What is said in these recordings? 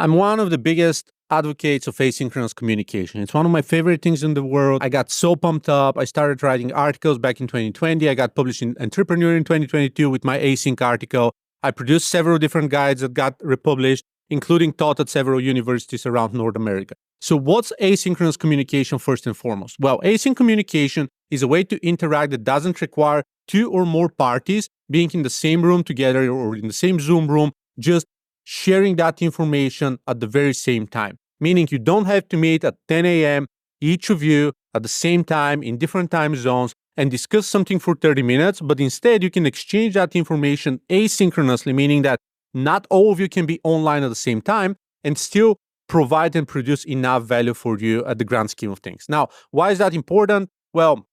I'm one of the biggest advocates of asynchronous communication. It's one of my favorite things in the world. I got so pumped up. I started writing articles back in 2020. I got published in Entrepreneur in 2022 with my async article. I produced several different guides that got republished, including taught at several universities around North America. So what's asynchronous communication first and foremost? Well, async communication is a way to interact that doesn't require two or more parties being in the same room together or in the same Zoom room, just sharing that information at the very same time. Meaning you don't have to meet at 10 a.m., each of you at the same time in different time zones and discuss something for 30 minutes, but instead you can exchange that information asynchronously, meaning that not all of you can be online at the same time and still provide and produce enough value for you at the grand scheme of things. Now, why is that important? Well,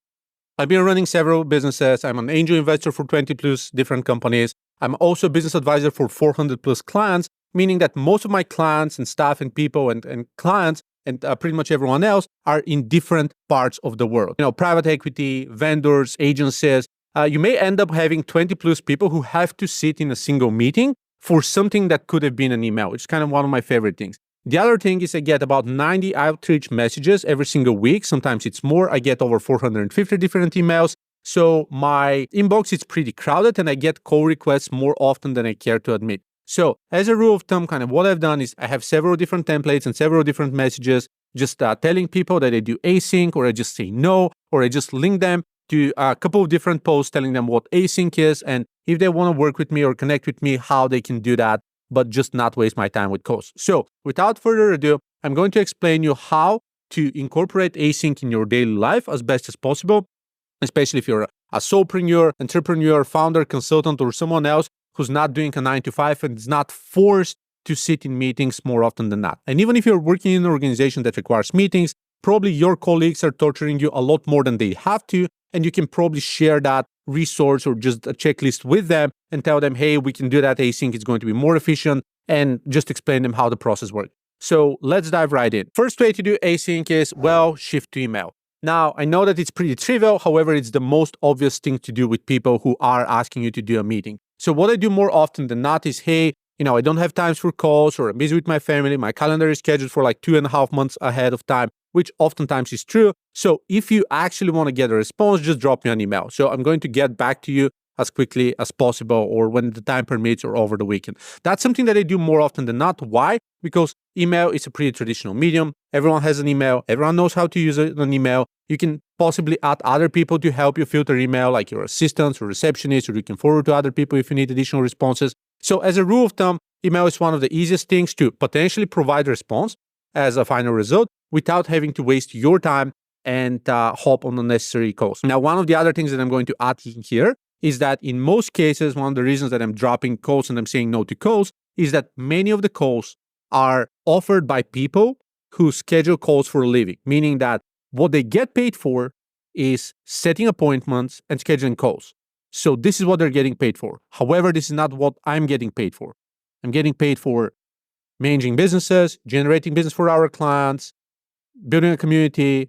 I've been running several businesses. I'm an angel investor for 20 plus different companies. I'm also a business advisor for 400 plus clients, meaning that most of my clients and staff and people and clients and pretty much everyone else are in different parts of the world. Private equity, vendors, agencies. You may end up having 20 plus people who have to sit in a single meeting for something that could have been an email, which is kind of one of my favorite things. The other thing is I get about 90 outreach messages every single week. Sometimes it's more. I get over 450 different emails. So my inbox is pretty crowded and I get call requests more often than I care to admit. So as a rule of thumb, kind of what I've done is I have several different templates and several different messages, just telling people that I do async, or I just say no, or I just link them to a couple of different posts telling them what async is and if they want to work with me or connect with me, how they can do that, but just not waste my time with calls. So without further ado, I'm going to explain you how to incorporate async in your daily life as best as possible, especially if you're a solopreneur, entrepreneur, founder, consultant, or someone else who's not doing a 9 to 5 and is not forced to sit in meetings more often than not. And even if you're working in an organization that requires meetings, probably your colleagues are torturing you a lot more than they have to, and you can probably share that resource or just a checklist with them and tell them, hey, we can do that async, it's going to be more efficient, and just explain them how the process works. So let's dive right in. First way to do async is, well, shift to email. Now, I know that it's pretty trivial. However, it's the most obvious thing to do with people who are asking you to do a meeting. So what I do more often than not is, hey, I don't have times for calls, or I'm busy with my family. My calendar is scheduled for like 2.5 months ahead of time, which oftentimes is true. So if you actually want to get a response, just drop me an email. So I'm going to get back to you as quickly as possible, or when the time permits, or over the weekend. That's something that I do more often than not. Why? Because email is a pretty traditional medium. Everyone has an email. Everyone knows how to use an email. You can possibly add other people to help you filter email, like your assistants or receptionists, or you can forward to other people if you need additional responses. So as a rule of thumb, email is one of the easiest things to potentially provide a response as a final result without having to waste your time and hop on unnecessary calls. Now, one of the other things that I'm going to add in here is that in most cases, one of the reasons that I'm dropping calls and I'm saying no to calls is that many of the calls are offered by people who schedule calls for a living, meaning that what they get paid for is setting appointments and scheduling calls. So this is what they're getting paid for. However, this is not what I'm getting paid for. I'm getting paid for managing businesses, generating business for our clients, building a community,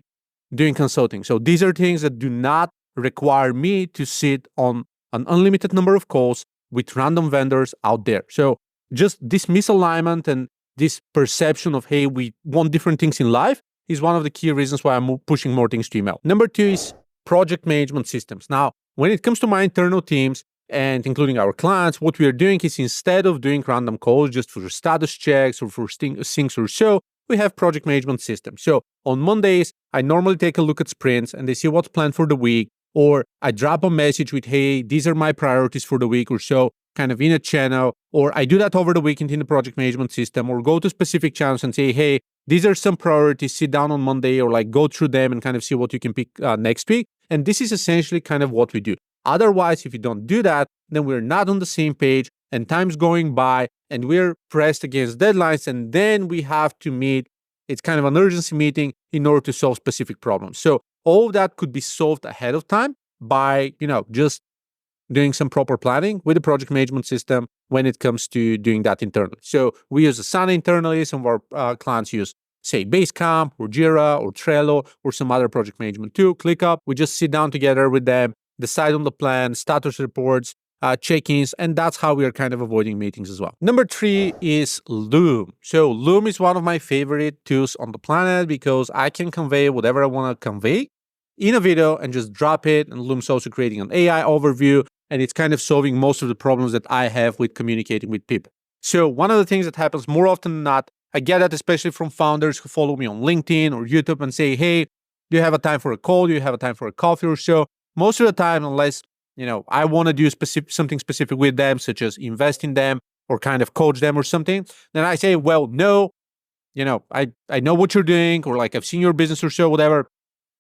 doing consulting. So these are things that do not require me to sit on an unlimited number of calls with random vendors out there. So just this misalignment and this perception of, hey, we want different things in life is one of the key reasons why I'm pushing more things to email. Number 2 is project management systems. Now, when it comes to my internal teams, and including our clients, what we are doing is, instead of doing random calls just for status checks or for things or so, we have project management systems. So on Mondays, I normally take a look at sprints and they see what's planned for the week, or I drop a message with, hey, these are my priorities for the week or so, kind of in a channel, or I do that over the weekend in the project management system, or go to specific channels and say, hey, these are some priorities, sit down on Monday, or like go through them and kind of see what you can pick next week. And this is essentially kind of what we do. Otherwise, if you don't do that, then we're not on the same page and time's going by and we're pressed against deadlines, and then we have to meet. It's kind of an urgency meeting in order to solve specific problems. So all of that could be solved ahead of time by, just doing some proper planning with the project management system when it comes to doing that internally. So we use Asana internally. Some of our clients use, say, Basecamp or Jira or Trello or some other project management tool, ClickUp. We just sit down together with them, decide on the plan, status reports, check-ins, and that's how we are kind of avoiding meetings as well. Number 3 is Loom. So Loom is one of my favorite tools on the planet because I can convey whatever I want to convey in a video and just drop it. And Loom's also creating an AI overview, and it's kind of solving most of the problems that I have with communicating with people. So one of the things that happens more often than not, I get that especially from founders who follow me on LinkedIn or YouTube and say, hey, do you have a time for a call? Do you have a time for a coffee or so? Most of the time, unless I want to do something specific with them, such as invest in them or kind of coach them or something, then I say, well, no, I know what you're doing, or like I've seen your business or so, whatever.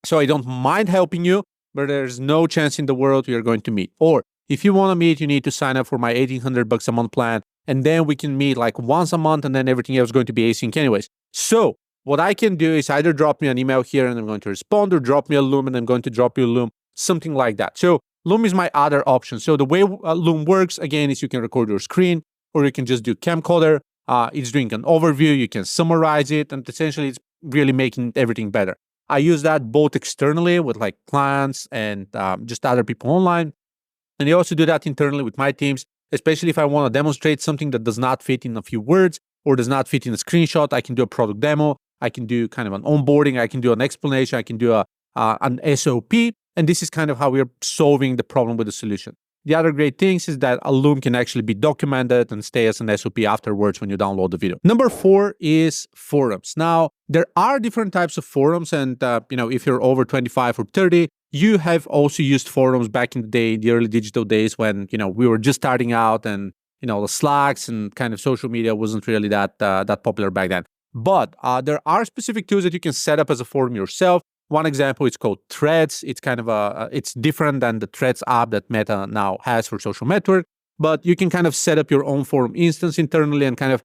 So I don't mind helping you, but there's no chance in the world we are going to meet. Or if you want to meet, you need to sign up for my $1,800 a month plan. And then we can meet like once a month, and then everything else is going to be async anyways. So what I can do is either drop me an email here and I'm going to respond, or drop me a Loom and I'm going to drop you a Loom, something like that. So Loom is my other option. So the way Loom works, again, is you can record your screen, or you can just do camcorder. It's doing an overview. You can summarize it, and essentially it's really making everything better. I use that both externally with like clients and just other people online. And I also do that internally with my teams, especially if I want to demonstrate something that does not fit in a few words or does not fit in a screenshot. I can do a product demo. I can do kind of an onboarding. I can do an explanation. I can do an SOP. And this is kind of how we are solving the problem with the solution. The other great things is that a Loom can actually be documented and stay as an SOP afterwards when you download the video. Number 4 is forums. Now, there are different types of forums, and if you're over 25 or 30, you have also used forums back in the day, the early digital days when we were just starting out, and the Slacks and kind of social media wasn't really that popular back then. But there are specific tools that you can set up as a forum yourself. One example is called Threads. It's kind of it's different than the Threads app that Meta now has for social network, but you can kind of set up your own forum instance internally and kind of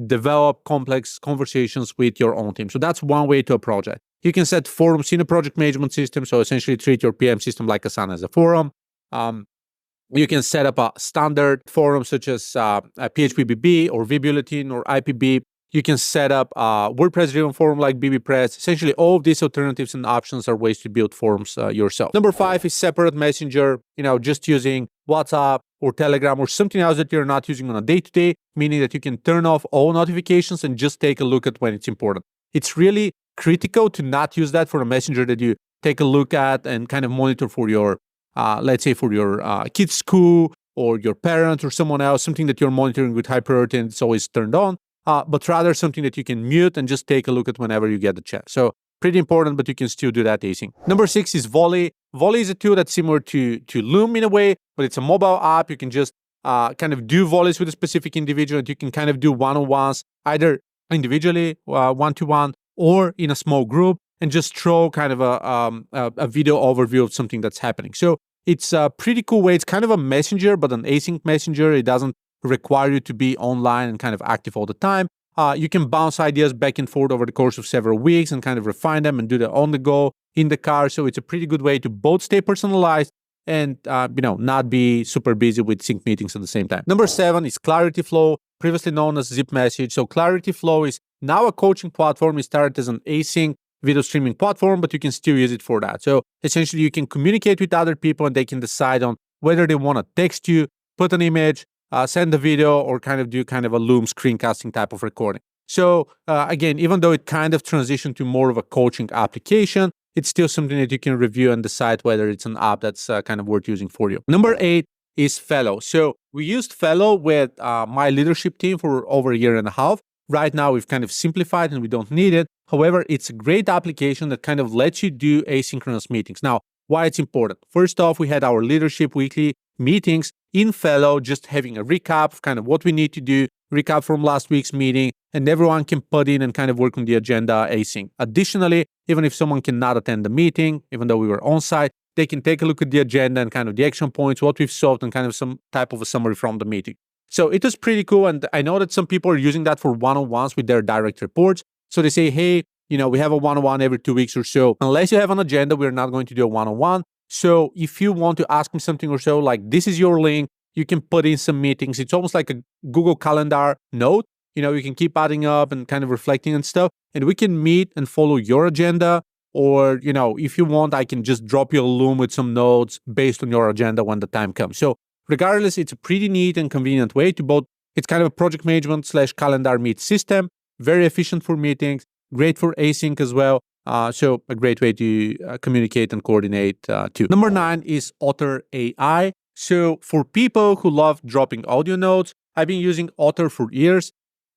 develop complex conversations with your own team. So that's one way to approach it. You can set forums in a project management system, so essentially treat your PM system like Asana as a forum. You can set up a standard forum such as a PHPBB or Vbulletin or IPB. You can set up a WordPress-driven forum like bbPress. Essentially, all of these alternatives and options are ways to build forums yourself. Number 5 is separate messenger, just using WhatsApp or Telegram or something else that you're not using on a day-to-day, meaning that you can turn off all notifications and just take a look at when it's important. It's really critical to not use that for a messenger that you take a look at and kind of monitor for your, let's say for your kid's school or your parent or someone else, something that you're monitoring with high priority and it's always turned on. But rather something that you can mute and just take a look at whenever you get the chance. So pretty important, but you can still do that async. Number 6 is Volley. Volley is a tool that's similar to Loom in a way, but it's a mobile app. You can just kind of do volleys with a specific individual, and you can kind of do one-on-ones, either individually, one-to-one, or in a small group, and just throw kind of a video overview of something that's happening. So it's a pretty cool way. It's kind of a messenger, but an async messenger. It doesn't require you to be online and kind of active all the time. You can bounce ideas back and forth over the course of several weeks and kind of refine them and do that on the go, in the car. So it's a pretty good way to both stay personalized and not be super busy with sync meetings at the same time. Number 7 is Clarity Flow, previously known as Zip Message. So Clarity Flow is now a coaching platform. It started as an async video streaming platform, but you can still use it for that. So essentially, you can communicate with other people and they can decide on whether they want to text you, put an image, send a video, or kind of do kind of a Loom screencasting type of recording. So again, even though it kind of transitioned to more of a coaching application, it's still something that you can review and decide whether it's an app that's kind of worth using for you. Number 8 is Fellow. So we used Fellow with my leadership team for over a year and a half. Right now, we've kind of simplified and we don't need it. However, it's a great application that kind of lets you do asynchronous meetings. Now, why it's important? First off, we had our leadership weekly meetings in Fellow, just having a recap of kind of what we need to do, recap from last week's meeting, and everyone can put in and kind of work on the agenda async. Additionally, even if someone cannot attend the meeting, even though we were on site, they can take a look at the agenda and kind of the action points, what we've solved, and kind of some type of a summary from the meeting. So it was pretty cool. And I know that some people are using that for one-on-ones with their direct reports. So they say, hey, we have a one-on-one every 2 weeks or so. Unless you have an agenda, we're not going to do a one-on-one. So if you want to ask me something or so, like this is your link, you can put in some meetings. It's almost like a Google Calendar note. You can keep adding up and kind of reflecting and stuff. And we can meet and follow your agenda. Or, if you want, I can just drop you a Loom with some notes based on your agenda when the time comes. So regardless, it's a pretty neat and convenient way to both. It's kind of a project management / calendar meet system, very efficient for meetings, great for async as well. So a great way to communicate and coordinate too. Number 9 is Otter AI. So for people who love dropping audio notes, I've been using Otter for years,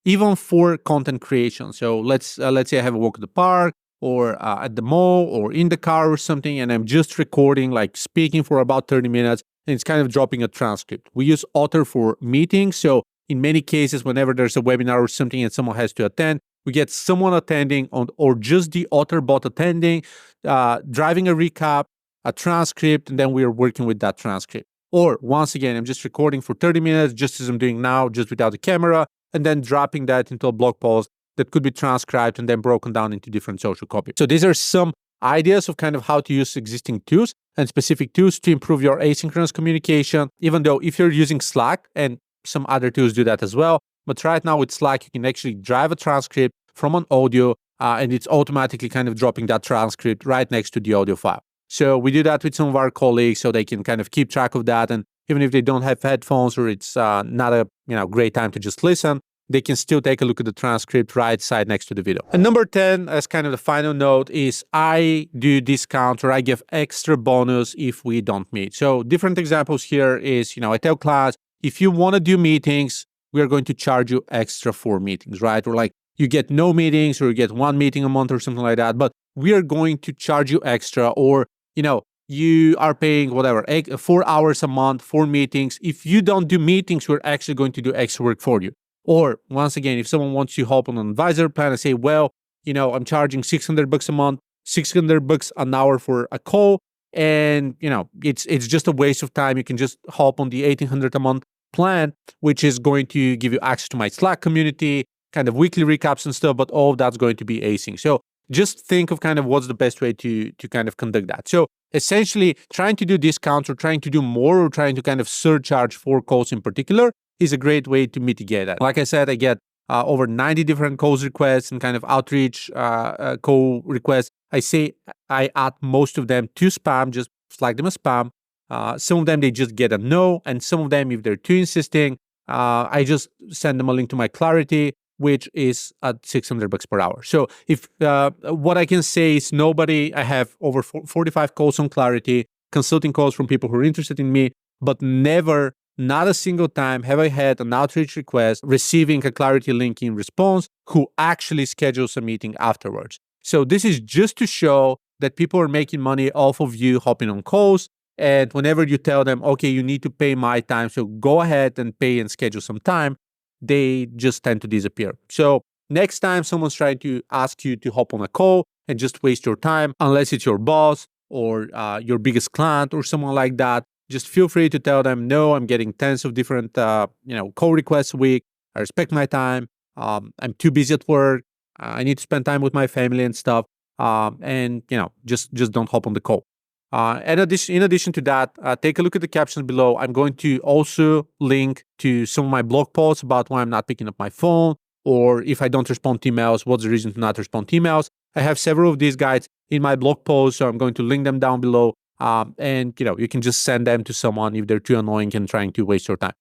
even for content creation. So let's say I have a walk at the park or at the mall or in the car or something, and I'm just recording, like speaking for about 30 minutes, and it's kind of dropping a transcript. We use Otter for meetings. So in many cases, whenever there's a webinar or something and someone has to attend, we get someone attending or just the Otter bot attending, driving a recap, a transcript, and then we are working with that transcript. Or once again, I'm just recording for 30 minutes, just as I'm doing now, just without the camera, and then dropping that into a blog post that could be transcribed and then broken down into different social copy. So these are some ideas of kind of how to use existing tools and specific tools to improve your asynchronous communication, even though if you're using Slack, and some other tools do that as well, but right now with Slack, you can actually drive a transcript from an audio and it's automatically kind of dropping that transcript right next to the audio file. So we do that with some of our colleagues so they can kind of keep track of that. And even if they don't have headphones or it's not a great time to just listen, they can still take a look at the transcript right side next to the video. And number 10, as kind of the final note, is I do discounts or I give extra bonus if we don't meet. So different examples here is, I tell clients, if you want to do meetings, we are going to charge you extra for meetings, right? Or like you get no meetings or you get one meeting a month or something like that, but we are going to charge you extra, or, you are paying whatever, 4 hours a month for meetings. If you don't do meetings, we're actually going to do extra work for you. Or once again, if someone wants to hop on an advisor plan and say, well, I'm charging $600 a month, $600 an hour for a call, and it's just a waste of time. You can just hop on the $1,800 a month plan, which is going to give you access to my Slack community, kind of weekly recaps and stuff, but all of that's going to be async. So just think of kind of what's the best way to kind of conduct that. So essentially, trying to do discounts or trying to do more or trying to kind of surcharge for calls in particular is a great way to mitigate that. Like I said, I get over 90 different calls requests and kind of outreach call requests. I say I add most of them to spam, just flag them as spam. Some of them, they just get a no. And some of them, if they're too insisting, I just send them a link to my Clarity, which is at $600 per hour. So if what I can say is I have over 45 calls on Clarity, consulting calls from people who are interested in me, but never, not a single time have I had an outreach request receiving a Clarity link in response who actually schedules a meeting afterwards. So this is just to show that people are making money off of you hopping on calls. And whenever you tell them, okay, you need to pay my time, so go ahead and pay and schedule some time, they just tend to disappear. So next time someone's trying to ask you to hop on a call and just waste your time, unless it's your boss or your biggest client or someone like that, just feel free to tell them, no, I'm getting tens of different call requests a week. I respect my time. I'm too busy at work. I need to spend time with my family and stuff. And just don't hop on the call. In addition to that, take a look at the captions below. I'm going to also link to some of my blog posts about why I'm not picking up my phone, or if I don't respond to emails, what's the reason to not respond to emails. I have several of these guides in my blog post, so I'm going to link them down below. And you can just send them to someone if they're too annoying and trying to waste your time.